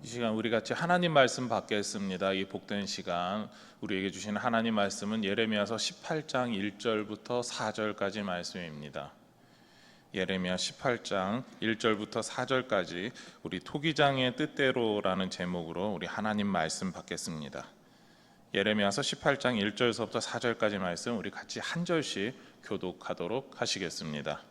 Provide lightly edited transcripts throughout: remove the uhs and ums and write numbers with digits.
이 시간 우리 같이 하나님 말씀 받겠습니다. 이 복된 시간 우리에게 주신 하나님 말씀은 예레미야서 18장 1절부터 4절까지 말씀입니다. 예레미야 18장 1절부터 4절까지 우리 토기장의 뜻대로라는 제목으로 우리 하나님 말씀 받겠습니다. 예레미야서 18장 1절서부터 4절까지 말씀 우리 같이 한 절씩 교독하도록 하시겠습니다.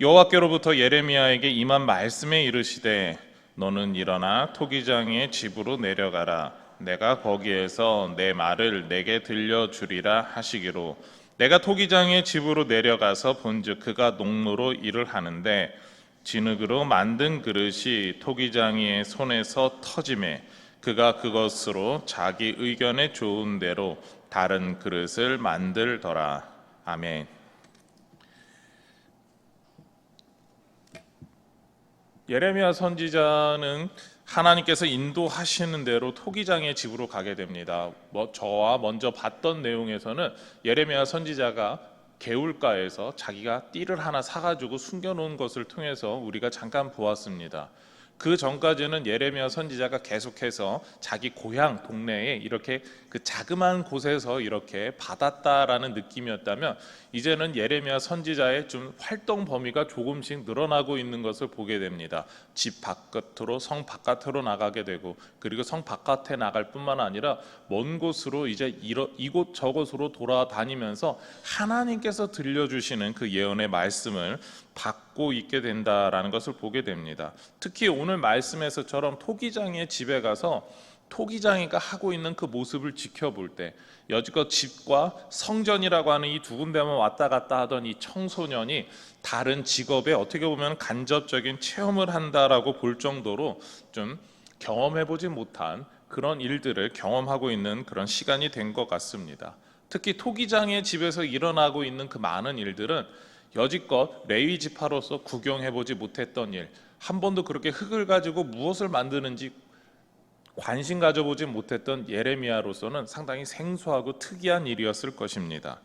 여호와께로부터 예레미야에게 임한 말씀에 이르시되 너는 일어나 토기장의 집으로 내려가라. 내가 거기에서 내 말을 내게 들려주리라 하시기로 내가 토기장의 집으로 내려가서 본즉 그가 농로로 일을 하는데 진흙으로 만든 그릇이 토기장이의 손에서 터지매 그가 그것으로 자기 의견에 좋은 대로 다른 그릇을 만들더라. 아멘. 예레미야 선지자는 하나님께서 인도하시는 대로 토기장의 집으로 가게 됩니다. 저와 먼저 봤던 내용에서는 예레미야 선지자가 개울가에서 자기가 띠를 하나 사가지고 숨겨놓은 것을 통해서 우리가 잠깐 보았습니다. 그 전까지는 예레미야 선지자가 계속해서 자기 고향 동네에 이렇게 그 자그마한 곳에서 이렇게 받았다라는 느낌이었다면 이제는 예레미야 선지자의 좀 활동 범위가 조금씩 늘어나고 있는 것을 보게 됩니다. 집 바깥으로 성 바깥으로 나가게 되고 그리고 성 바깥에 나갈 뿐만 아니라 먼 곳으로 이제 이곳 저곳으로 돌아다니면서 하나님께서 들려주시는 그 예언의 말씀을 받고 있게 된다라는 것을 보게 됩니다. 특히 오늘 말씀에서처럼 토기장의 집에 가서 토기장이가 하고 있는 그 모습을 지켜볼 때 여지껏 집과 성전이라고 하는 이 두 군데만 왔다 갔다 하던 이 청소년이 다른 직업에 어떻게 보면 간접적인 체험을 한다라고 볼 정도로 좀 경험해보지 못한 그런 일들을 경험하고 있는 그런 시간이 된 것 같습니다. 특히 토기장의 집에서 일어나고 있는 그 많은 일들은 여지껏 레위 지파로서 구경해보지 못했던 일, 한 번도 그렇게 흙을 가지고 무엇을 만드는지 관심 가져보지 못했던 예레미야로서는 상당히 생소하고 특이한 일이었을 것입니다.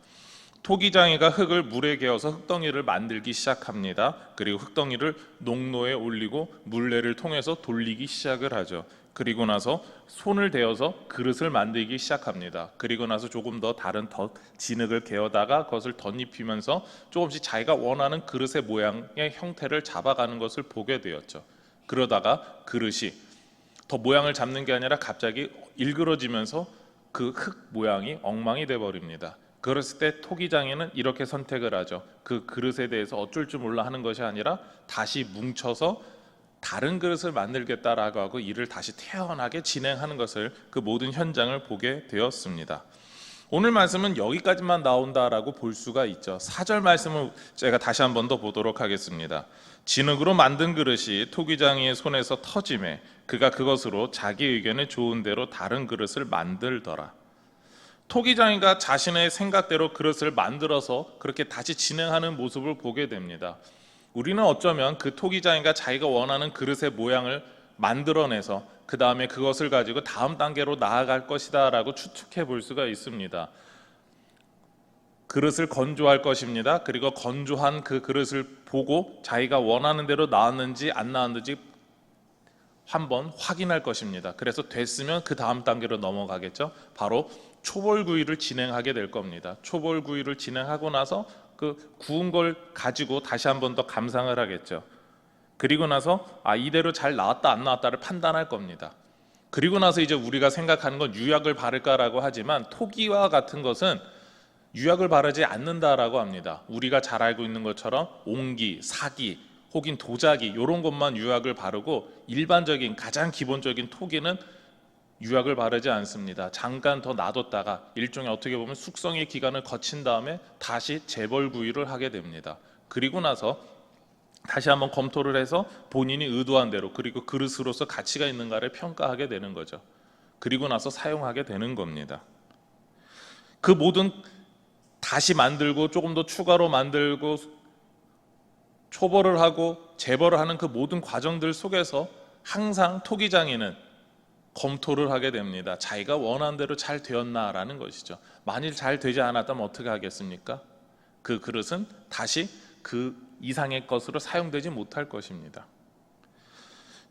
토기장이가 흙을 물에 개어서 흙덩이를 만들기 시작합니다. 그리고 흙덩이를 농로에 올리고 물레를 통해서 돌리기 시작을 하죠. 그리고 나서 손을 대어서 그릇을 만들기 시작합니다. 그리고 나서 조금 더 다른 진흙을 개어다가 그것을 덧입히면서 조금씩 자기가 원하는 그릇의 모양의 형태를 잡아가는 것을 보게 되었죠. 그러다가 그릇이 더 모양을 잡는 게 아니라 갑자기 일그러지면서 그 흙 모양이 엉망이 돼버립니다. 그랬을 때 토기장이는 이렇게 선택을 하죠. 그 그릇에 대해서 어쩔 줄 몰라 하는 것이 아니라 다시 뭉쳐서 다른 그릇을 만들겠다라고 하고 일을 다시 태연하게 진행하는 것을 그 모든 현장을 보게 되었습니다. 오늘 말씀은 여기까지만 나온다라고 볼 수가 있죠. 4절 말씀을 제가 다시 한 번 더 보도록 하겠습니다. 진흙으로 만든 그릇이 토기장이의 손에서 터지매 그가 그것으로 자기 의견에 좋은 대로 다른 그릇을 만들더라. 토기장이가 자신의 생각대로 그릇을 만들어서 그렇게 다시 진행하는 모습을 보게 됩니다. 우리는 어쩌면 그 토기장이가 자기가 원하는 그릇의 모양을 만들어내서 그 다음에 그것을 가지고 다음 단계로 나아갈 것이다 라고 추측해 볼 수가 있습니다. 그릇을 건조할 것입니다. 그리고 건조한 그 그릇을 보고 자기가 원하는 대로 나왔는지 안 나왔는지 한번 확인할 것입니다. 그래서 됐으면 그 다음 단계로 넘어가겠죠. 바로 초벌구이를 진행하게 될 겁니다. 초벌구이를 진행하고 나서 그 구운 걸 가지고 다시 한 번 더 감상을 하겠죠. 그리고 나서 이대로 잘 나왔다 안 나왔다를 판단할 겁니다. 그리고 나서 이제 우리가 생각하는 건 유약을 바를까라고 하지만 토기와 같은 것은 유약을 바르지 않는다라고 합니다. 우리가 잘 알고 있는 것처럼 옹기, 사기, 혹은 도자기 이런 것만 유약을 바르고 일반적인 가장 기본적인 토기는 유약을 바르지 않습니다. 잠깐 더 놔뒀다가 일종의 어떻게 보면 숙성의 기간을 거친 다음에 다시 재벌구이를 하게 됩니다. 그리고 나서 다시 한번 검토를 해서 본인이 의도한 대로 그리고 그릇으로서 가치가 있는가를 평가하게 되는 거죠. 그리고 나서 사용하게 되는 겁니다. 그 모든 다시 만들고 조금 더 추가로 만들고 초벌을 하고 재벌을 하는 그 모든 과정들 속에서 항상 토기장이는 검토를 하게 됩니다. 자기가 원하는 대로 잘 되었나라는 것이죠. 만일 잘 되지 않았다면 어떻게 하겠습니까? 그 그릇은 다시 그 이상의 것으로 사용되지 못할 것입니다.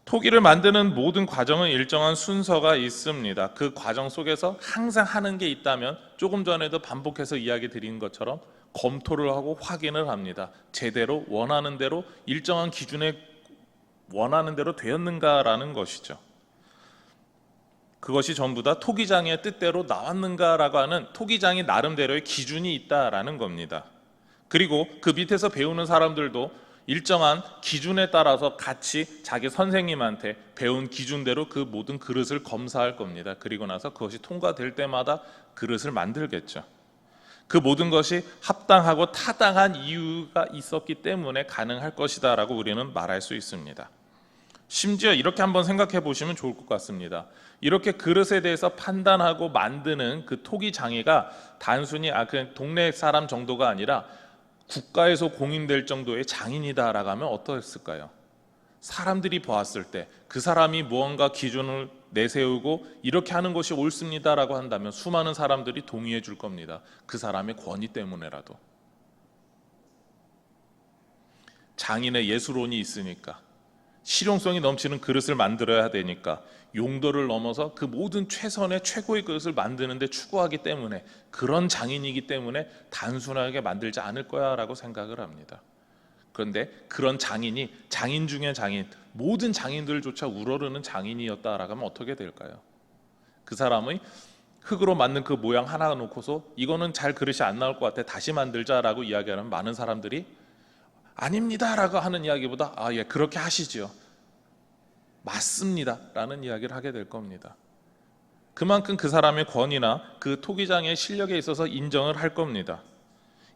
토기를 만드는 모든 과정은 일정한 순서가 있습니다. 그 과정 속에서 항상 하는 게 있다면 조금 전에도 반복해서 이야기 드린 것처럼 검토를 하고 확인을 합니다. 제대로 원하는 대로 일정한 기준에 원하는 대로 되었는가라는 것이죠. 그것이 전부 다 토기장의 뜻대로 나왔는가라고 하는 토기장이 나름대로의 기준이 있다라는 겁니다. 그리고 그 밑에서 배우는 사람들도 일정한 기준에 따라서 같이 자기 선생님한테 배운 기준대로 그 모든 그릇을 검사할 겁니다. 그리고 나서 그것이 통과될 때마다 그릇을 만들겠죠. 그 모든 것이 합당하고 타당한 이유가 있었기 때문에 가능할 것이다 라고 우리는 말할 수 있습니다. 심지어 이렇게 한번 생각해 보시면 좋을 것 같습니다. 이렇게 그릇에 대해서 판단하고 만드는 그 토기 장애가 단순히 그냥 동네 사람 정도가 아니라 국가에서 공인될 정도의 장인이다라고 하면 어떠했을까요? 사람들이 보았을 때 그 사람이 무언가 기준을 내세우고 이렇게 하는 것이 옳습니다라고 한다면 수많은 사람들이 동의해 줄 겁니다. 그 사람의 권위 때문에라도. 장인의 예술론이 있으니까, 실용성이 넘치는 그릇을 만들어야 되니까, 용도를 넘어서 그 모든 최선의 최고의 그릇을 만드는 데 추구하기 때문에, 그런 장인이기 때문에 단순하게 만들지 않을 거야 라고 생각을 합니다. 그런데 그런 장인이 장인 중에 장인, 모든 장인들조차 우러르는 장인이었다라고 하면 어떻게 될까요? 그 사람의 흙으로 만든 그 모양 하나 놓고서 이거는 잘 그릇이 안 나올 것 같아, 다시 만들자라고 이야기하면 많은 사람들이 아닙니다라고 하는 이야기보다 예, 그렇게 하시죠, 맞습니다 라는 이야기를 하게 될 겁니다. 그만큼 그 사람의 권위나 그 토기장의 실력에 있어서 인정을 할 겁니다.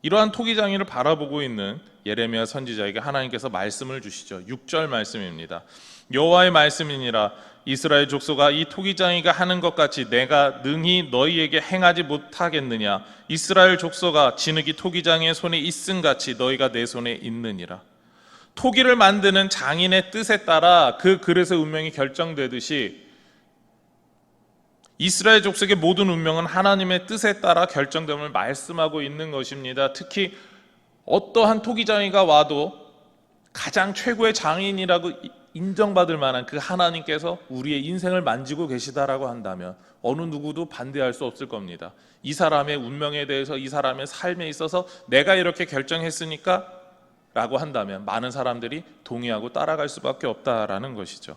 이러한 토기장이를 바라보고 있는 예레미야 선지자에게 하나님께서 말씀을 주시죠. 6절 말씀입니다. 여호와의 말씀이니라, 이스라엘 족속아, 이 토기장이가 하는 것 같이 내가 능히 너희에게 행하지 못하겠느냐? 이스라엘 족속아, 진흙이 토기장의 손에 있음 같이 너희가 내 손에 있느니라. 토기를 만드는 장인의 뜻에 따라 그 그릇의 운명이 결정되듯이 이스라엘 족속의 모든 운명은 하나님의 뜻에 따라 결정됨을 말씀하고 있는 것입니다. 특히 어떠한 토기장이가 와도 가장 최고의 장인이라고 인정받을 만한 그 하나님께서 우리의 인생을 만지고 계시다라고 한다면 어느 누구도 반대할 수 없을 겁니다. 이 사람의 운명에 대해서, 이 사람의 삶에 있어서 내가 이렇게 결정했으니까 라고 한다면 많은 사람들이 동의하고 따라갈 수밖에 없다라는 것이죠.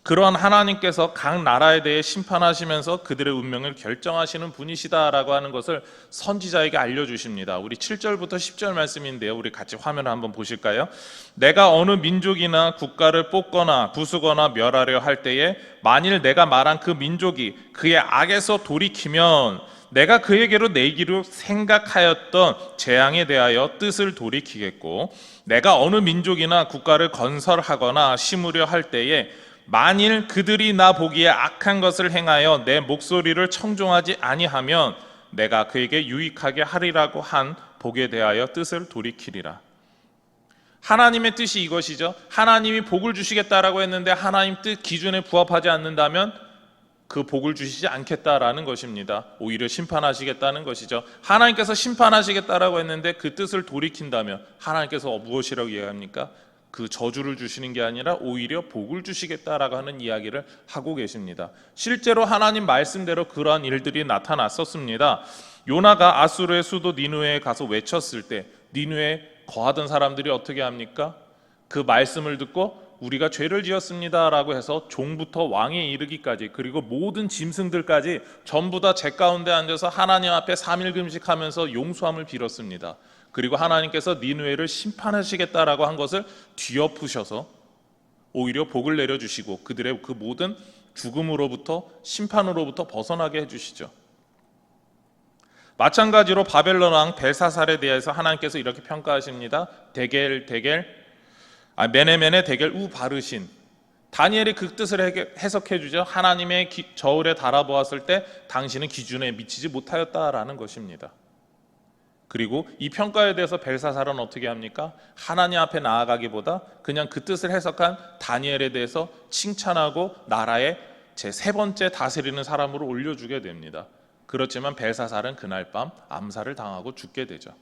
그러한 하나님께서 각 나라에 대해 심판하시면서 그들의 운명을 결정하시는 분이시다라고 하는 것을 선지자에게 알려주십니다. 우리 7절부터 10절 말씀인데요, 우리 같이 화면을 한번 보실까요? 내가 어느 민족이나 국가를 뽑거나 부수거나 멸하려 할 때에 만일 내가 말한 그 민족이 그의 악에서 돌이키면 내가 그에게로 내기로 생각하였던 재앙에 대하여 뜻을 돌이키겠고, 내가 어느 민족이나 국가를 건설하거나 심으려 할 때에 만일 그들이 나 보기에 악한 것을 행하여 내 목소리를 청종하지 아니하면 내가 그에게 유익하게 하리라고 한 복에 대하여 뜻을 돌이키리라. 하나님의 뜻이 이것이죠. 하나님이 복을 주시겠다라고 했는데 하나님 뜻 기준에 부합하지 않는다면 그 복을 주시지 않겠다라는 것입니다. 오히려 심판하시겠다는 것이죠. 하나님께서 심판하시겠다라고 했는데 그 뜻을 돌이킨다면 하나님께서 무엇이라고 이야기합니까? 그 저주를 주시는 게 아니라 오히려 복을 주시겠다라고 하는 이야기를 하고 계십니다. 실제로 하나님 말씀대로 그러한 일들이 나타났었습니다. 요나가 아수르의 수도 니느웨에 가서 외쳤을 때 니느웨에 거하던 사람들이 어떻게 합니까? 그 말씀을 듣고 우리가 죄를 지었습니다라고 해서 종부터 왕에 이르기까지, 그리고 모든 짐승들까지 전부 다 제 가운데 앉아서 하나님 앞에 3일 금식하면서 용서함을 빌었습니다. 그리고 하나님께서 니느웨를 심판하시겠다라고 한 것을 뒤엎으셔서 오히려 복을 내려주시고 그들의 그 모든 죽음으로부터, 심판으로부터 벗어나게 해주시죠. 마찬가지로 바벨론 왕 벨사살에 대해서 하나님께서 이렇게 평가하십니다. 메네메네 데겔 우 바르신. 다니엘이 그 뜻을 해석해 주죠. 하나님의 저울에 달아보았을 때 당신은 기준에 미치지 못하였다라는 것입니다. 그리고 이 평가에 대해서 벨사살은 어떻게 합니까? 하나님 앞에 나아가기보다 그냥 그 뜻을 해석한 다니엘에 대해서 칭찬하고 나라의 제 세 번째 다스리는 사람으로 올려주게 됩니다. 그렇지만 벨사살은 그날 밤 암살을 당하고 죽게 되죠.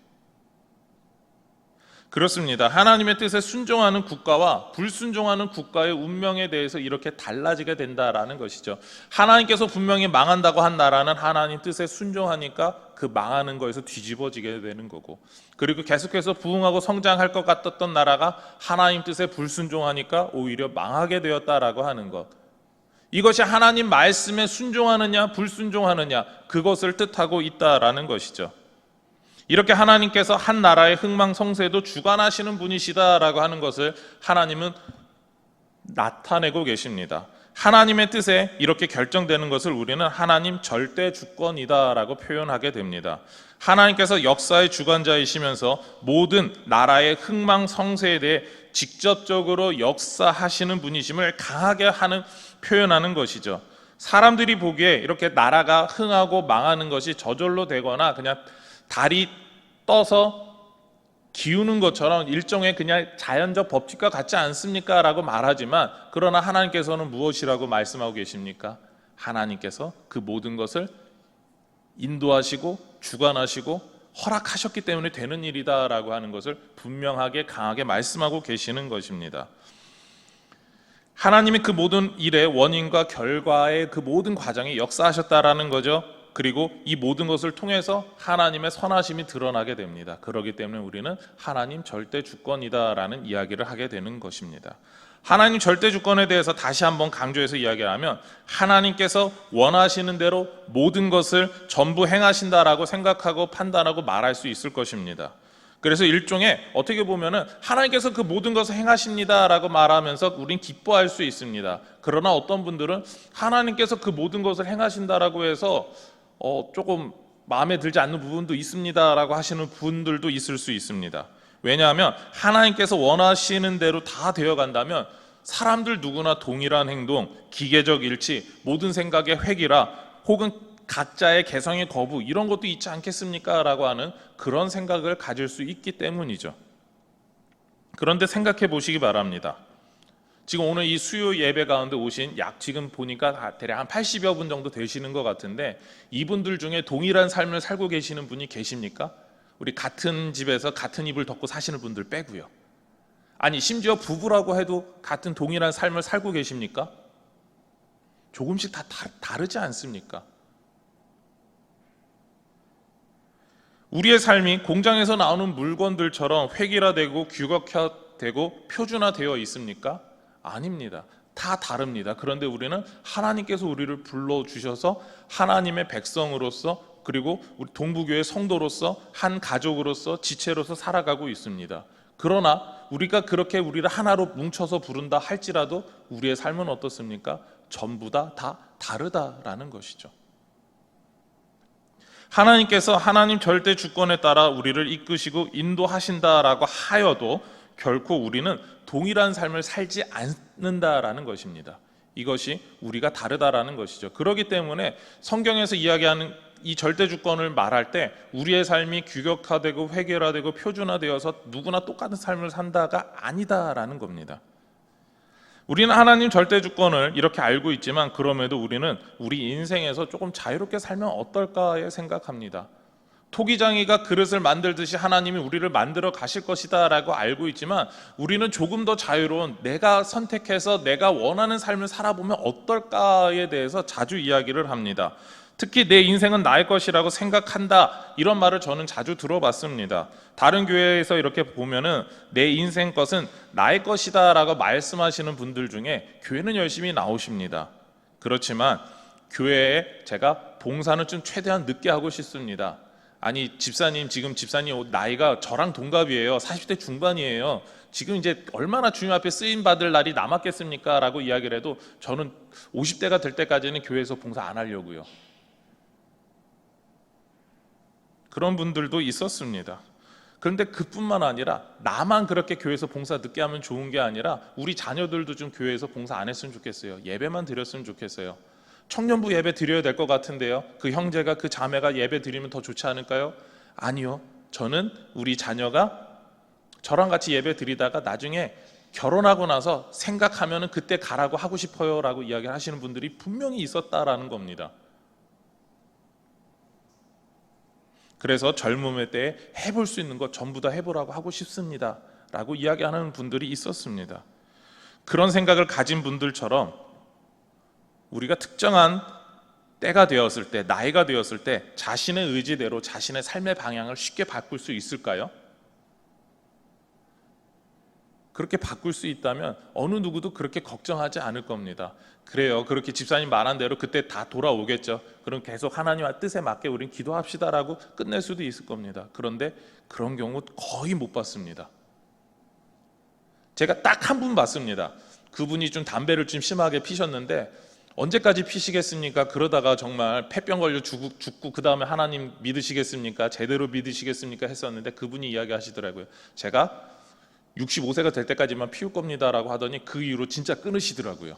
그렇습니다. 하나님의 뜻에 순종하는 국가와 불순종하는 국가의 운명에 대해서 이렇게 달라지게 된다라는 것이죠. 하나님께서 분명히 망한다고 한 나라는 하나님 뜻에 순종하니까 그 망하는 거에서 뒤집어지게 되는 거고, 그리고 계속해서 부흥하고 성장할 것 같았던 나라가 하나님 뜻에 불순종하니까 오히려 망하게 되었다라고 하는 것. 이것이 하나님 말씀에 순종하느냐 불순종하느냐, 그것을 뜻하고 있다라는 것이죠. 이렇게 하나님께서 한 나라의 흥망성쇠도 주관하시는 분이시다라고 하는 것을 하나님은 나타내고 계십니다. 하나님의 뜻에 이렇게 결정되는 것을 우리는 하나님 절대 주권이다라고 표현하게 됩니다. 하나님께서 역사의 주관자이시면서 모든 나라의 흥망성쇠에 대해 직접적으로 역사하시는 분이심을 강하게 표현하는 것이죠. 사람들이 보기에 이렇게 나라가 흥하고 망하는 것이 저절로 되거나 그냥 달이 떠서 기우는 것처럼 일종의 그냥 자연적 법칙과 같지 않습니까? 라고 말하지만, 그러나 하나님께서는 무엇이라고 말씀하고 계십니까? 하나님께서 그 모든 것을 인도하시고 주관하시고 허락하셨기 때문에 되는 일이다라고 하는 것을 분명하게 강하게 말씀하고 계시는 것입니다. 하나님이 그 모든 일의 원인과 결과의 그 모든 과정에 역사하셨다라는 거죠. 그리고 이 모든 것을 통해서 하나님의 선하심이 드러나게 됩니다. 그렇기 때문에 우리는 하나님 절대 주권이다라는 이야기를 하게 되는 것입니다. 하나님 절대 주권에 대해서 다시 한번 강조해서 이야기하면, 하나님께서 원하시는 대로 모든 것을 전부 행하신다라고 생각하고 판단하고 말할 수 있을 것입니다. 그래서 일종의 어떻게 보면은 하나님께서 그 모든 것을 행하십니다라고 말하면서 우린 기뻐할 수 있습니다. 그러나 어떤 분들은 하나님께서 그 모든 것을 행하신다라고 해서 조금 마음에 들지 않는 부분도 있습니다라고 하시는 분들도 있을 수 있습니다. 왜냐하면 하나님께서 원하시는 대로 다 되어간다면 사람들 누구나 동일한 행동, 기계적 일치, 모든 생각의 획일화, 혹은 각자의 개성의 거부, 이런 것도 있지 않겠습니까? 라고 하는 그런 생각을 가질 수 있기 때문이죠. 그런데 생각해 보시기 바랍니다. 지금 오늘 이 수요 예배 가운데 오신 지금 보니까 대략 한 80여 분 정도 되시는 것 같은데, 이분들 중에 동일한 삶을 살고 계시는 분이 계십니까? 우리 같은 집에서 같은 이불 덮고 사시는 분들 빼고요. 아니, 심지어 부부라고 해도 같은 동일한 삶을 살고 계십니까? 조금씩 다 다르지 않습니까? 우리의 삶이 공장에서 나오는 물건들처럼 획일화되고 규격화되고 표준화되어 있습니까? 아닙니다. 다 다릅니다. 그런데 우리는 하나님께서 우리를 불러주셔서 하나님의 백성으로서, 그리고 우리 동부교회 성도로서, 한 가족으로서, 지체로서 살아가고 있습니다. 그러나 우리가 그렇게 우리를 하나로 뭉쳐서 부른다 할지라도 우리의 삶은 어떻습니까? 전부 다 다르다라는 것이죠. 하나님께서 하나님 절대 주권에 따라 우리를 이끄시고 인도하신다라고 하여도 결코 우리는 동일한 삶을 살지 않는다라는 것입니다. 이것이 우리가 다르다라는 것이죠. 그렇기 때문에 성경에서 이야기하는 이 절대 주권을 말할 때 우리의 삶이 규격화되고 획일화되고 표준화되어서 누구나 똑같은 삶을 산다가 아니다라는 겁니다. 우리는 하나님 절대 주권을 이렇게 알고 있지만, 그럼에도 우리는 우리 인생에서 조금 자유롭게 살면 어떨까 생각합니다. 토기장이가 그릇을 만들듯이 하나님이 우리를 만들어 가실 것이다 라고 알고 있지만, 우리는 조금 더 자유로운, 내가 선택해서 내가 원하는 삶을 살아보면 어떨까에 대해서 자주 이야기를 합니다. 특히 내 인생은 나의 것이라고 생각한다, 이런 말을 저는 자주 들어봤습니다. 다른 교회에서 이렇게 보면은 내 인생 것은 나의 것이다 라고 말씀하시는 분들 중에 교회는 열심히 나오십니다. 그렇지만 교회에 제가 봉사는 좀 최대한 늦게 하고 싶습니다. 아니, 집사님, 지금 집사님 나이가 저랑 동갑이에요. 40대 중반이에요. 지금 이제 얼마나 주님 앞에 쓰임 받을 날이 남았겠습니까? 라고 이야기를 해도 저는 50대가 될 때까지는 교회에서 봉사 안 하려고요. 그런 분들도 있었습니다. 그런데 그뿐만 아니라 나만 그렇게 교회에서 봉사 늦게 하면 좋은 게 아니라 우리 자녀들도 좀 교회에서 봉사 안 했으면 좋겠어요. 예배만 드렸으면 좋겠어요. 청년부 예배 드려야 될 것 같은데요. 그 형제가, 그 자매가 예배 드리면 더 좋지 않을까요? 아니요. 저는 우리 자녀가 저랑 같이 예배 드리다가 나중에 결혼하고 나서 생각하면 그때 가라고 하고 싶어요 라고 이야기를 하시는 분들이 분명히 있었다라는 겁니다. 그래서 젊음의 때에 해볼 수 있는 것 전부 다 해보라고 하고 싶습니다 라고 이야기하는 분들이 있었습니다. 그런 생각을 가진 분들처럼 우리가 특정한 때가 되었을 때, 나이가 되었을 때 자신의 의지대로 자신의 삶의 방향을 쉽게 바꿀 수 있을까요? 그렇게 바꿀 수 있다면 어느 누구도 그렇게 걱정하지 않을 겁니다. 그래요, 그렇게 집사님 말한 대로 그때 다 돌아오겠죠. 그럼 계속 하나님의 뜻에 맞게 우린 기도합시다라고 끝낼 수도 있을 겁니다. 그런데 그런 경우 거의 못 봤습니다. 제가 딱 한 분 봤습니다. 그분이 좀 담배를 좀 심하게 피셨는데 언제까지 피시겠습니까? 그러다가 정말 폐병 걸려 죽고 그 다음에 하나님 믿으시겠습니까? 제대로 믿으시겠습니까? 했었는데 그분이 이야기하시더라고요. 제가 65세가 될 때까지만 피울 겁니다 라고 하더니 그 이후로 진짜 끊으시더라고요.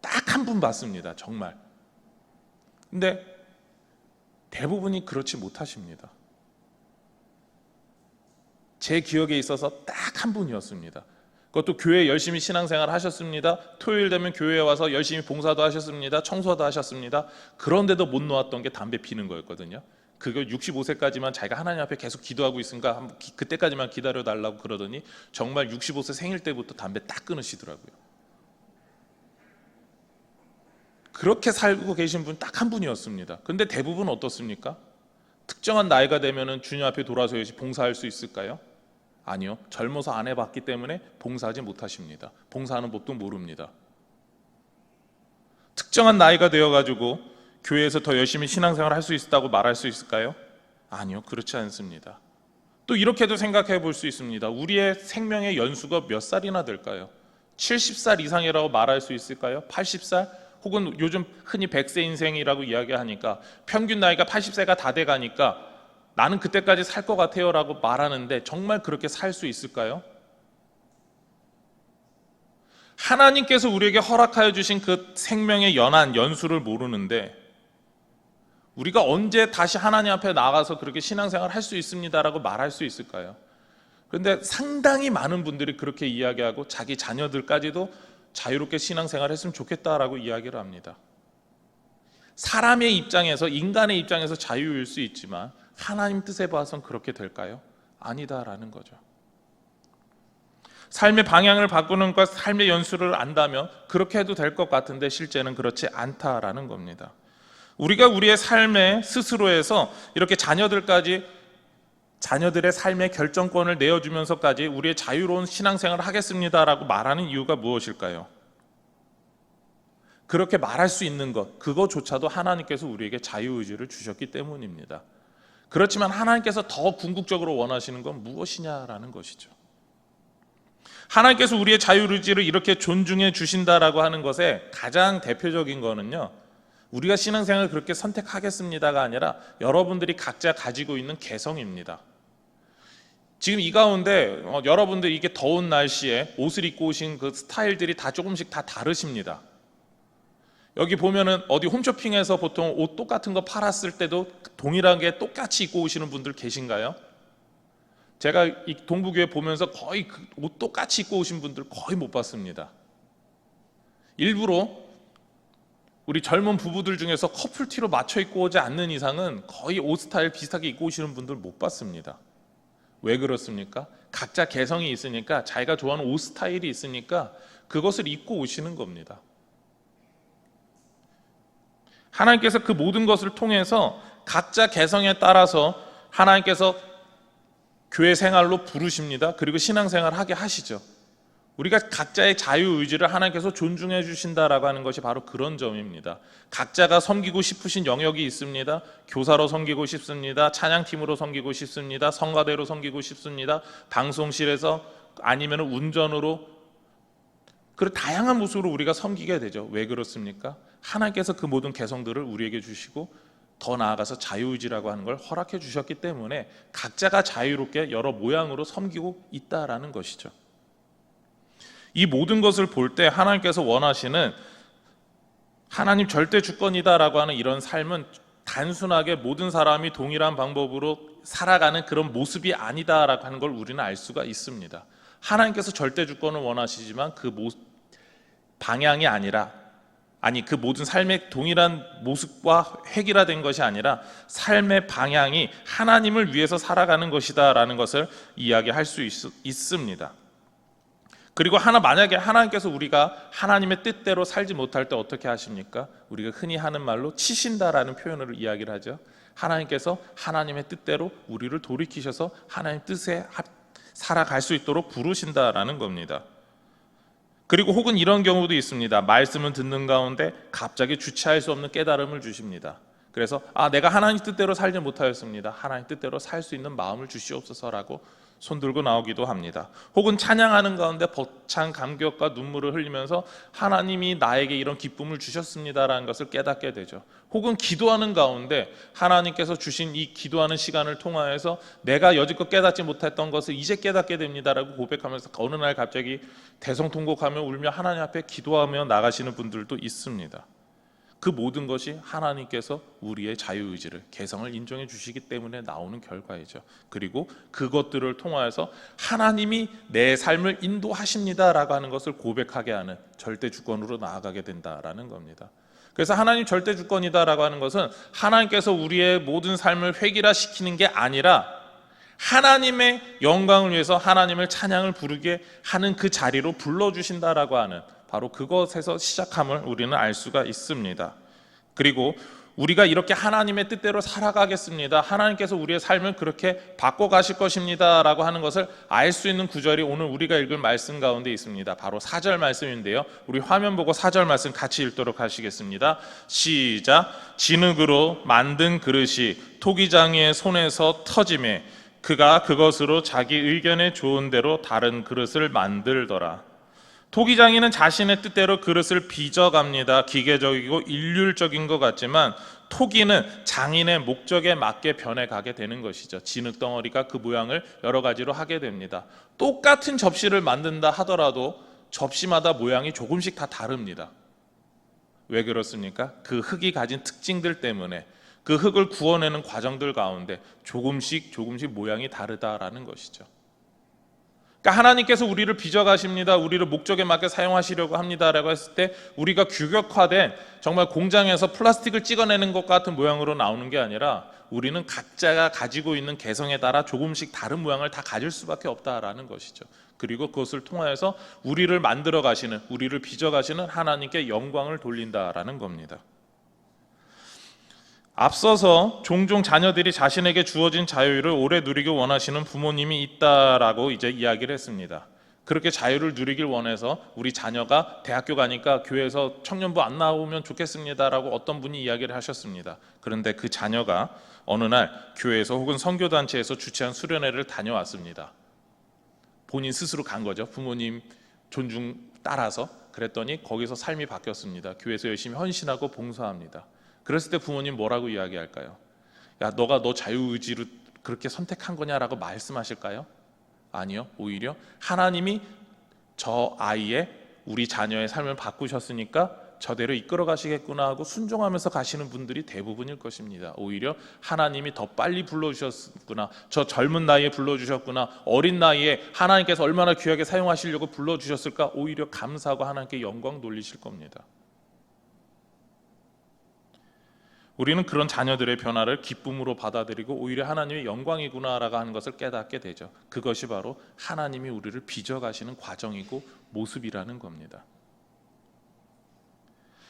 딱 한 분 봤습니다. 정말. 근데 대부분이 그렇지 못하십니다. 제 기억에 있어서 딱 한 분이었습니다. 그것도 교회 열심히 신앙생활 하셨습니다. 토요일 되면 교회에 와서 열심히 봉사도 하셨습니다. 청소도 하셨습니다. 그런데도 못 놓았던 게 담배 피는 거였거든요. 그걸 65세까지만 자기가 하나님 앞에 계속 기도하고 있으니까 그때까지만 기다려달라고 그러더니 정말 65세 생일 때부터 담배 딱 끊으시더라고요. 그렇게 살고 계신 분 딱 한 분이었습니다. 근데 대부분 어떻습니까? 특정한 나이가 되면 주님 앞에 돌아서야지 봉사할 수 있을까요? 아니요. 젊어서 안 해봤기 때문에 봉사하지 못하십니다. 봉사하는 법도 모릅니다. 특정한 나이가 되어가지고 교회에서 더 열심히 신앙생활을 할 수 있다고 말할 수 있을까요? 아니요. 그렇지 않습니다. 또 이렇게도 생각해 볼 수 있습니다. 우리의 생명의 연수가 몇 살이나 될까요? 70살 이상이라고 말할 수 있을까요? 80살? 혹은 요즘 흔히 100세 인생이라고 이야기하니까 평균 나이가 80세가 다 돼가니까 나는 그때까지 살 것 같아요 라고 말하는데 정말 그렇게 살 수 있을까요? 하나님께서 우리에게 허락하여 주신 그 생명의 연수를 모르는데 우리가 언제 다시 하나님 앞에 나가서 그렇게 신앙생활 할 수 있습니다라고 말할 수 있을까요? 그런데 상당히 많은 분들이 그렇게 이야기하고 자기 자녀들까지도 자유롭게 신앙생활 했으면 좋겠다라고 이야기를 합니다. 사람의 입장에서, 인간의 입장에서 자유일 수 있지만 하나님 뜻에 봐선 그렇게 될까요? 아니다라는 거죠. 삶의 방향을 바꾸는 것, 삶의 연수를 안다면 그렇게 해도 될 것 같은데 실제는 그렇지 않다라는 겁니다. 우리가 우리의 삶에 스스로에서 이렇게 자녀들의 삶의 결정권을 내어주면서까지 우리의 자유로운 신앙생활을 하겠습니다라고 말하는 이유가 무엇일까요? 그렇게 말할 수 있는 것, 그거조차도 하나님께서 우리에게 자유의지를 주셨기 때문입니다. 그렇지만 하나님께서 더 궁극적으로 원하시는 건 무엇이냐라는 것이죠. 하나님께서 우리의 자유의지를 이렇게 존중해 주신다라고 하는 것에 가장 대표적인 거는요, 우리가 신앙생활을 그렇게 선택하겠습니다가 아니라 여러분들이 각자 가지고 있는 개성입니다. 지금 이 가운데 여러분들 이게 더운 날씨에 옷을 입고 오신 그 스타일들이 다 조금씩 다 다르십니다. 여기 보면은 어디 홈쇼핑에서 보통 옷 똑같은 거 팔았을 때도 동일하게 똑같이 입고 오시는 분들 계신가요? 제가 이 동부교회 보면서 거의 옷 똑같이 입고 오신 분들 거의 못 봤습니다. 일부러 우리 젊은 부부들 중에서 커플티로 맞춰 입고 오지 않는 이상은 거의 옷 스타일 비슷하게 입고 오시는 분들 못 봤습니다. 왜 그렇습니까? 각자 개성이 있으니까, 자기가 좋아하는 옷 스타일이 있으니까 그것을 입고 오시는 겁니다. 하나님께서 그 모든 것을 통해서 각자 개성에 따라서 하나님께서 교회 생활로 부르십니다. 그리고 신앙생활을 하게 하시죠. 우리가 각자의 자유의지를 하나님께서 존중해 주신다라고 하는 것이 바로 그런 점입니다. 각자가 섬기고 싶으신 영역이 있습니다. 교사로 섬기고 싶습니다. 찬양팀으로 섬기고 싶습니다. 성가대로 섬기고 싶습니다. 방송실에서 아니면 운전으로, 그런 다양한 모습으로 우리가 섬기게 되죠. 왜 그렇습니까? 하나님께서 그 모든 개성들을 우리에게 주시고 더 나아가서 자유의지라고 하는 걸 허락해 주셨기 때문에 각자가 자유롭게 여러 모양으로 섬기고 있다라는 것이죠. 이 모든 것을 볼 때 하나님께서 원하시는 하나님 절대 주권이다라고 하는 이런 삶은 단순하게 모든 사람이 동일한 방법으로 살아가는 그런 모습이 아니다라고 하는 걸 우리는 알 수가 있습니다. 하나님께서 절대 주권을 원하시지만 그 방향이 아니라 아니 그 모든 삶의 동일한 모습과 획일화된 것이 아니라 삶의 방향이 하나님을 위해서 살아가는 것이다라는 것을 이야기할 수 있습니다. 그리고 만약에 하나님께서 우리가 하나님의 뜻대로 살지 못할 때 어떻게 하십니까? 우리가 흔히 하는 말로 치신다라는 표현으로 이야기를 하죠. 하나님께서 하나님의 뜻대로 우리를 돌이키셔서 하나님 뜻에 살아갈 수 있도록 부르신다라는 겁니다. 그리고 혹은 이런 경우도 있습니다. 말씀을 듣는 가운데 갑자기 주체할 수 없는 깨달음을 주십니다. 그래서 내가 하나님 뜻대로 살지 못하였습니다. 하나님 뜻대로 살 수 있는 마음을 주시옵소서라고 손들고 나오기도 합니다. 혹은 찬양하는 가운데 벅찬 감격과 눈물을 흘리면서 하나님이 나에게 이런 기쁨을 주셨습니다라는 것을 깨닫게 되죠. 혹은 기도하는 가운데 하나님께서 주신 이 기도하는 시간을 통하여서 내가 여지껏 깨닫지 못했던 것을 이제 깨닫게 됩니다라고 고백하면서 어느 날 갑자기 대성통곡하며 울며 하나님 앞에 기도하며 나가시는 분들도 있습니다. 그 모든 것이 하나님께서 우리의 자유의지를, 개성을 인정해 주시기 때문에 나오는 결과이죠. 그리고 그것들을 통하여서 하나님이 내 삶을 인도하십니다라고 하는 것을 고백하게 하는 절대주권으로 나아가게 된다라는 겁니다. 그래서 하나님 절대주권이다라고 하는 것은 하나님께서 우리의 모든 삶을 획일화시키는 게 아니라 하나님의 영광을 위해서 하나님을 찬양을 부르게 하는 그 자리로 불러주신다라고 하는 바로 그것에서 시작함을 우리는 알 수가 있습니다. 그리고 우리가 이렇게 하나님의 뜻대로 살아가겠습니다. 하나님께서 우리의 삶을 그렇게 바꿔가실 것입니다 라고 하는 것을 알 수 있는 구절이 오늘 우리가 읽을 말씀 가운데 있습니다. 바로 4절 말씀인데요, 우리 화면 보고 4절 말씀 같이 읽도록 하시겠습니다. 시작. 진흙으로 만든 그릇이 토기장이의 손에서 터지매 그가 그것으로 자기 의견에 좋은 대로 다른 그릇을 만들더라. 토기장이는 자신의 뜻대로 그릇을 빚어갑니다. 기계적이고 일률적인 것 같지만 토기는 장인의 목적에 맞게 변해가게 되는 것이죠. 진흙 덩어리가 그 모양을 여러 가지로 하게 됩니다. 똑같은 접시를 만든다 하더라도 접시마다 모양이 조금씩 다 다릅니다. 왜 그렇습니까? 그 흙이 가진 특징들 때문에, 그 흙을 구워내는 과정들 가운데 조금씩 모양이 다르다라는 것이죠. 그러니까 하나님께서 우리를 빚어가십니다. 우리를 목적에 맞게 사용하시려고 합니다라고 했을 때 우리가 규격화된 정말 공장에서 플라스틱을 찍어내는 것 같은 모양으로 나오는 게 아니라 우리는 각자가 가지고 있는 개성에 따라 조금씩 다른 모양을 다 가질 수밖에 없다라는 것이죠. 그리고 그것을 통하여서 우리를 만들어 가시는, 우리를 빚어 가시는 하나님께 영광을 돌린다라는 겁니다. 앞서서 종종 자녀들이 자신에게 주어진 자유를 오래 누리길 원하시는 부모님이 있다라고 이제 이야기를 했습니다. 그렇게 자유를 누리길 원해서 우리 자녀가 대학교 가니까 교회에서 청년부 안 나오면 좋겠습니다라고 어떤 분이 이야기를 하셨습니다. 그런데 그 자녀가 어느 날 교회에서 혹은 선교단체에서 주최한 수련회를 다녀왔습니다. 본인 스스로 간 거죠. 부모님 존중 따라서. 그랬더니 거기서 삶이 바뀌었습니다. 교회에서 열심히 헌신하고 봉사합니다. 그랬을 때 부모님 뭐라고 이야기할까요? 야, 너가 너 자유의지로 그렇게 선택한 거냐라고 말씀하실까요? 아니요. 오히려 하나님이 저 아이의, 우리 자녀의 삶을 바꾸셨으니까 저대로 이끌어 가시겠구나 하고 순종하면서 가시는 분들이 대부분일 것입니다. 오히려 하나님이 더 빨리 불러주셨구나, 저 젊은 나이에 불러주셨구나, 어린 나이에 하나님께서 얼마나 귀하게 사용하시려고 불러주셨을까, 오히려 감사하고 하나님께 영광 돌리실 겁니다. 우리는 그런 자녀들의 변화를 기쁨으로 받아들이고 오히려 하나님의 영광이구나라고 하는 것을 깨닫게 되죠. 그것이 바로 하나님이 우리를 빚어가시는 과정이고 모습이라는 겁니다.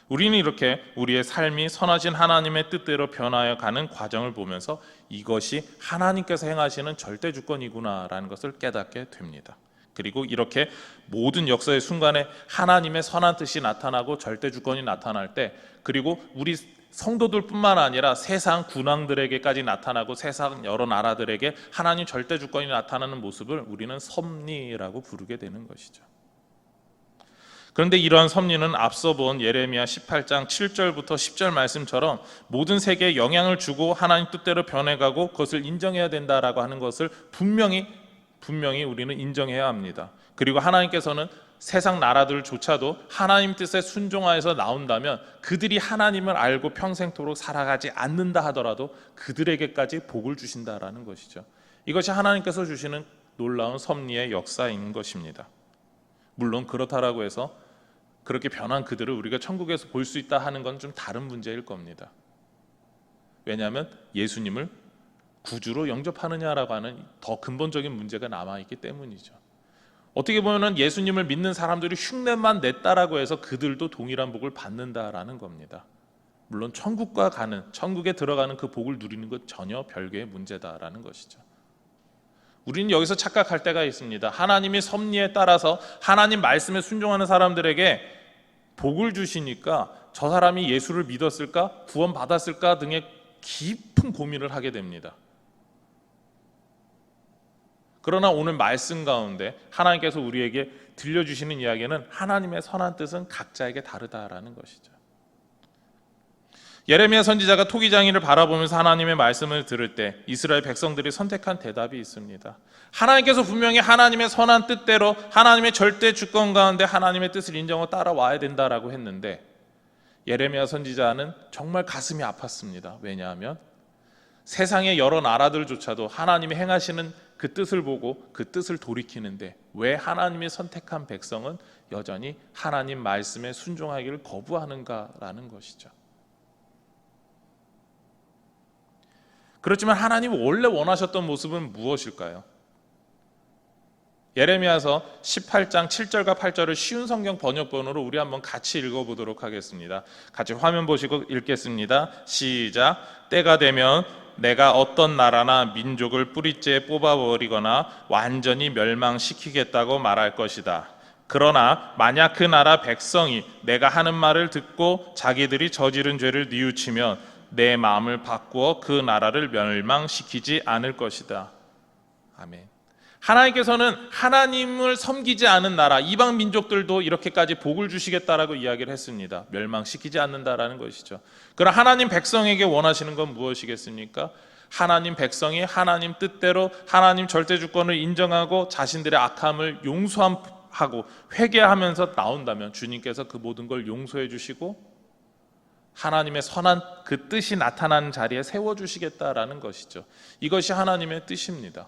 우리는 이렇게 우리의 삶이 선하신 하나님의 뜻대로 변하여 가는 과정을 보면서 이것이 하나님께서 행하시는 절대주권이구나라는 것을 깨닫게 됩니다. 그리고 이렇게 모든 역사의 순간에 하나님의 선한 뜻이 나타나고 절대주권이 나타날 때, 그리고 우리 성도들뿐만 아니라 세상 군왕들에게까지 나타나고 세상 여러 나라들에게 하나님 절대주권이 나타나는 모습을 우리는 섭리라고 부르게 되는 것이죠. 그런데 이러한 섭리는 앞서 본 예레미야 18장 7절부터 10절 말씀처럼 모든 세계에 영향을 주고 하나님 뜻대로 변해가고 그것을 인정해야 된다라고 하는 것을 분명히 우리는 인정해야 합니다. 그리고 하나님께서는 세상 나라들조차도 하나님 뜻에 순종하여서 나온다면 그들이 하나님을 알고 평생토록 살아가지 않는다 하더라도 그들에게까지 복을 주신다라는 것이죠. 이것이 하나님께서 주시는 놀라운 섭리의 역사인 것입니다. 물론 그렇다라고 해서 그렇게 변한 그들을 우리가 천국에서 볼 수 있다 하는 건 좀 다른 문제일 겁니다. 왜냐하면 예수님을 구주로 영접하느냐라고 하는 더 근본적인 문제가 남아있기 때문이죠. 어떻게 보면 예수님을 믿는 사람들이 흉내만 냈다라고 해서 그들도 동일한 복을 받는다라는 겁니다. 물론 천국에 들어가는 그 복을 누리는 것 전혀 별개의 문제다라는 것이죠. 우리는 여기서 착각할 때가 있습니다. 하나님이 섭리에 따라서 하나님 말씀에 순종하는 사람들에게 복을 주시니까 저 사람이 예수를 믿었을까? 구원받았을까? 등의 깊은 고민을 하게 됩니다. 그러나 오늘 말씀 가운데 하나님께서 우리에게 들려주시는 이야기는 하나님의 선한 뜻은 각자에게 다르다라는 것이죠. 예레미야 선지자가 토기장이를 바라보면서 하나님의 말씀을 들을 때 이스라엘 백성들이 선택한 대답이 있습니다. 하나님께서 분명히 하나님의 선한 뜻대로 하나님의 절대 주권 가운데 하나님의 뜻을 인정하고 따라와야 된다라고 했는데 예레미야 선지자는 정말 가슴이 아팠습니다. 왜냐하면 세상의 여러 나라들조차도 하나님이 행하시는 그 뜻을 보고 그 뜻을 돌이키는데 왜 하나님이 선택한 백성은 여전히 하나님 말씀에 순종하기를 거부하는가라는 것이죠. 그렇지만 하나님이 원래 원하셨던 모습은 무엇일까요? 예레미야서 18장 7절과 8절을 쉬운 성경 번역본으로 우리 한번 같이 읽어보도록 하겠습니다. 같이 화면 보시고 읽겠습니다. 시작. 때가 되면 내가 어떤 나라나 민족을 뿌리째 뽑아버리거나 완전히 멸망시키겠다고 말할 것이다. 그러나 만약 그 나라 백성이 내가 하는 말을 듣고 자기들이 저지른 죄를 뉘우치면 내 마음을 바꾸어 그 나라를 멸망시키지 않을 것이다. 아멘. 하나님께서는 하나님을 섬기지 않은 나라, 이방 민족들도 이렇게까지 복을 주시겠다라고 이야기를 했습니다. 멸망시키지 않는다라는 것이죠. 그럼 하나님 백성에게 원하시는 건 무엇이겠습니까? 하나님 백성이 하나님 뜻대로 하나님 절대 주권을 인정하고 자신들의 악함을 용서하고 회개하면서 나온다면 주님께서 그 모든 걸 용서해 주시고 하나님의 선한 그 뜻이 나타나는 자리에 세워주시겠다라는 것이죠. 이것이 하나님의 뜻입니다.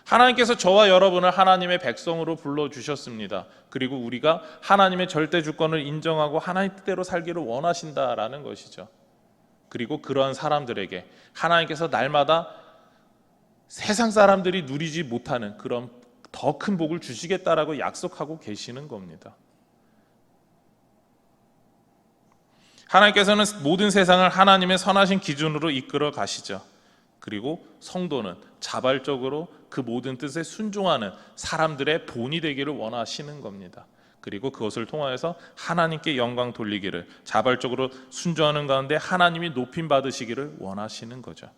하나님께서 저와 여러분을 하나님의 백성으로 불러주셨습니다. 그리고 우리가 하나님의 절대 주권을 인정하고 하나님 뜻대로 살기를 원하신다라는 것이죠. 그리고 그러한 사람들에게 하나님께서 날마다 세상 사람들이 누리지 못하는 그런 더 큰 복을 주시겠다라고 약속하고 계시는 겁니다. 하나님께서는 모든 세상을 하나님의 선하신 기준으로 이끌어 가시죠. 그리고 성도는 자발적으로 그 모든 뜻에 순종하는 사람들의 본이 되기를 원하시는 겁니다. 그리고 그것을 통하여서 하나님께 영광 돌리기를 자발적으로 순종하는 가운데 하나님이 높임 받으시기를 원하시는 거죠.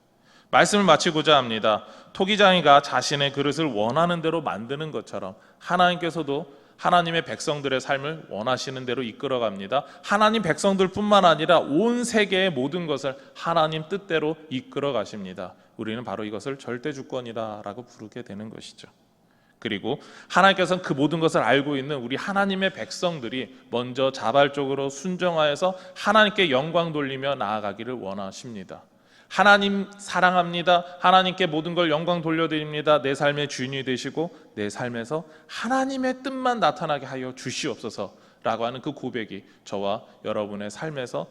말씀을 마치고자 합니다. 토기장이가 자신의 그릇을 원하는 대로 만드는 것처럼 하나님께서도 하나님의 백성들의 삶을 원하시는 대로 이끌어갑니다. 하나님 백성들뿐만 아니라 온 세계의 모든 것을 하나님 뜻대로 이끌어 가십니다. 우리는 바로 이것을 절대 주권이라고 부르게 되는 것이죠. 그리고 하나님께서는 그 모든 것을 알고 있는 우리 하나님의 백성들이 먼저 자발적으로 순종하여서 하나님께 영광 돌리며 나아가기를 원하십니다. 하나님 사랑합니다. 하나님께 모든 걸 영광 돌려드립니다. 내 삶의 주인이 되시고 내 삶에서 하나님의 뜻만 나타나게 하여 주시옵소서라고 하는 그 고백이 저와 여러분의 삶에서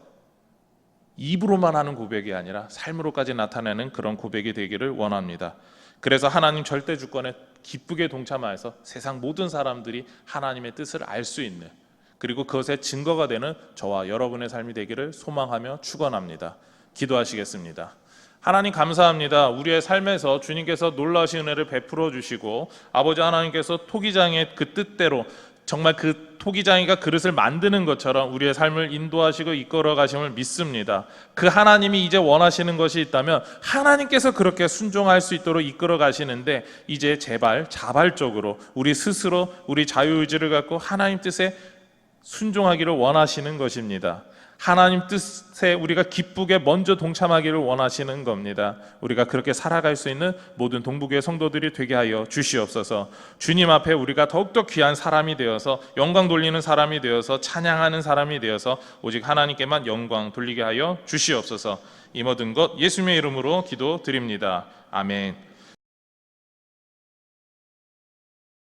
입으로만 하는 고백이 아니라 삶으로까지 나타내는 그런 고백이 되기를 원합니다. 그래서 하나님 절대 주권에 기쁘게 동참하여서 세상 모든 사람들이 하나님의 뜻을 알 수 있는, 그리고 그것의 증거가 되는 저와 여러분의 삶이 되기를 소망하며 축원합니다. 기도하시겠습니다. 하나님 감사합니다. 우리의 삶에서 주님께서 놀라우신 은혜를 베풀어 주시고 아버지 하나님께서 토기장의 그 뜻대로 정말 그 토기장이가 그릇을 만드는 것처럼 우리의 삶을 인도하시고 이끌어 가심을 믿습니다. 그 하나님이 이제 원하시는 것이 있다면 하나님께서 그렇게 순종할 수 있도록 이끌어 가시는데 이제 제발 자발적으로 우리 스스로 우리 자유의지를 갖고 하나님 뜻에 순종하기를 원하시는 것입니다. 하나님 뜻에 우리가 기쁘게 먼저 동참하기를 원하시는 겁니다. 우리가 그렇게 살아갈 수 있는 모든 동북교회 성도들이 되게 하여 주시옵소서. 주님 앞에 우리가 더욱더 귀한 사람이 되어서 영광 돌리는 사람이 되어서 찬양하는 사람이 되어서 오직 하나님께만 영광 돌리게 하여 주시옵소서. 이 모든 것 예수님의 이름으로 기도드립니다. 아멘.